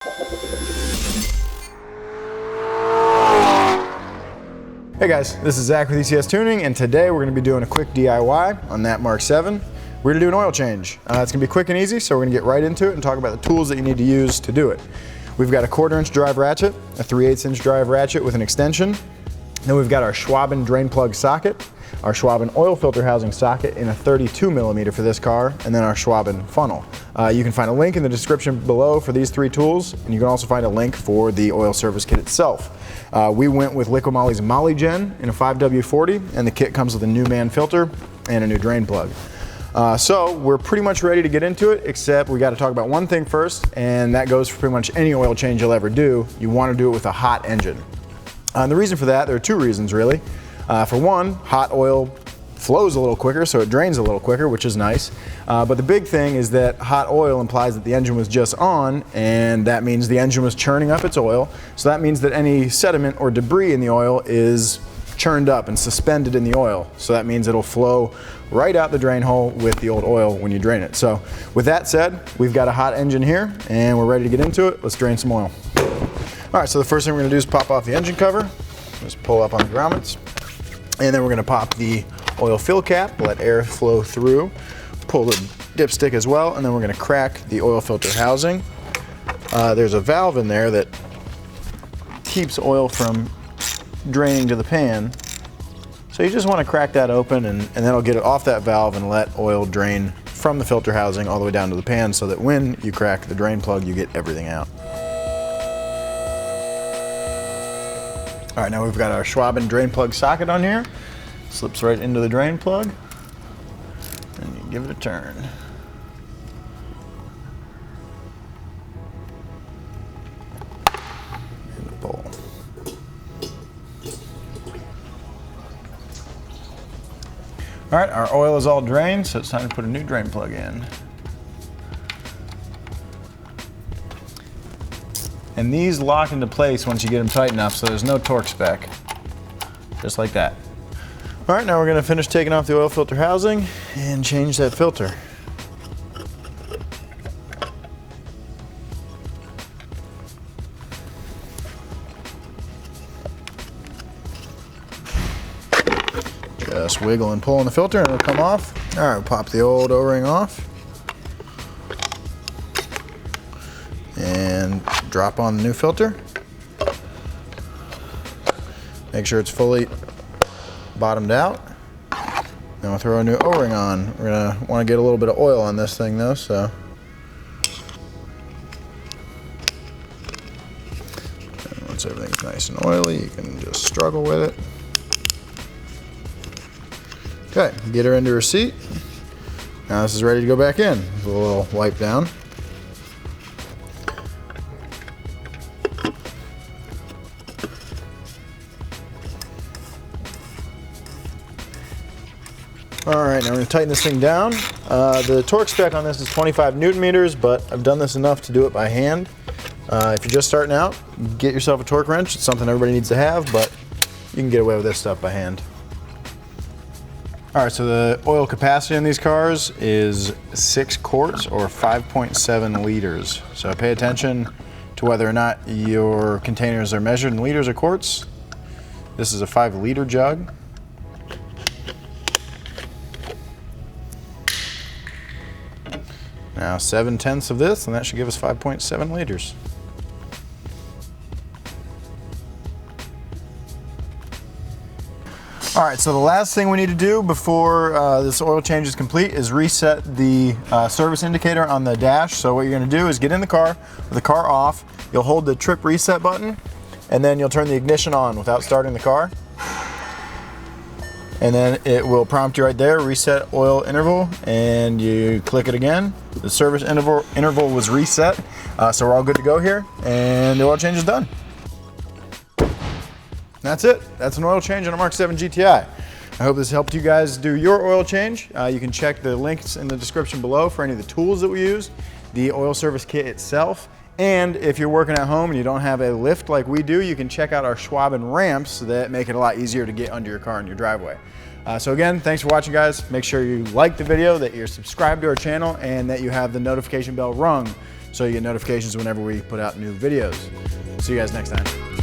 Hey guys, this is Zach with ECS Tuning, and today we're going to be doing a quick DIY on that Mark 7. We're going to do an oil change. It's going to be quick and easy, so we're going to get right into it and talk about the tools that you need to use to do it. We've got a 1/4-inch drive ratchet, a 3/8-inch drive ratchet with an extension. Then we've got our Schwaben drain plug socket, our Schwaben oil filter housing socket in a 32mm for this car, and then our Schwaben funnel. You can find a link in the description below for these 3 tools, and you can also find a link for the oil service kit itself. We went with Liqui Moly's MolyGen in a 5W40, and the kit comes with a new man filter and a new drain plug. So we're pretty much ready to get into it, except we got to talk about one thing first, and that goes for pretty much any oil change you'll ever do. You want to do it with a hot engine. And the reason for that, there are 2 reasons really. For one, hot oil flows a little quicker, so it drains a little quicker, which is nice. But the big thing is that hot oil implies that the engine was just on, and that means the engine was churning up its oil. So that means that any sediment or debris in the oil is churned up and suspended in the oil. So that means it'll flow right out the drain hole with the old oil when you drain it. So with that said, we've got a hot engine here, and we're ready to get into it. Let's drain some oil. All right, so the first thing we're gonna do is pop off the engine cover. Just pull up on the grommets. And then we're gonna pop the oil fill cap, let air flow through, pull the dipstick as well, and then we're gonna crack the oil filter housing. There's a valve in there that keeps oil from draining to the pan. So you just wanna crack that open, and that'll get it off that valve and let oil drain from the filter housing all the way down to the pan, so that when you crack the drain plug, you get everything out. All right, now we've got our Schwaben drain plug socket on here. Slips right into the drain plug, and you give it a turn. And pull. All right, our oil is all drained, so it's time to put a new drain plug in. And these lock into place once you get them tight enough, so there's no torque spec. Just like that. All right, now we're gonna finish taking off the oil filter housing and change that filter. Just wiggle and pull on the filter and it'll come off. All right, we'll pop the old O-ring off. And drop on the new filter. Make sure it's fully bottomed out. Then we'll throw a new O-ring on. We're gonna want to get a little bit of oil on this thing though, so. And once everything's nice and oily, you can just struggle with it. Okay, get her into her seat. Now this is ready to go back in. With a little wipe down. All right, now we're gonna tighten this thing down. The torque spec on this is 25 Newton meters, but I've done this enough to do it by hand. If you're just starting out, get yourself a torque wrench. It's something everybody needs to have, but you can get away with this stuff by hand. All right, so the oil capacity in these cars is 6 quarts or 5.7 liters. So pay attention to whether or not your containers are measured in liters or quarts. This is a 5-liter jug. Now 7/10 of this, and that should give us 5.7 liters. All right, so the last thing we need to do before this oil change is complete is reset the service indicator on the dash. So what you're gonna do is get in the car with the car off. You'll hold the trip reset button, and then you'll turn the ignition on without starting the car. And then it will prompt you right there, reset oil interval, and you click it again. The service interval was reset, so we're all good to go here, and the oil change is done. That's it. That's an oil change on a Mark 7 GTI. I hope this helped you guys do your oil change. You can check the links in the description below for any of the tools that we use, the oil service kit itself, and if you're working at home and you don't have a lift like we do, you can check out our Schwaben ramps that make it a lot easier to get under your car in your driveway. So again, thanks for watching, guys. Make sure you like the video, that you're subscribed to our channel, and that you have the notification bell rung so you get notifications whenever we put out new videos. See you guys next time.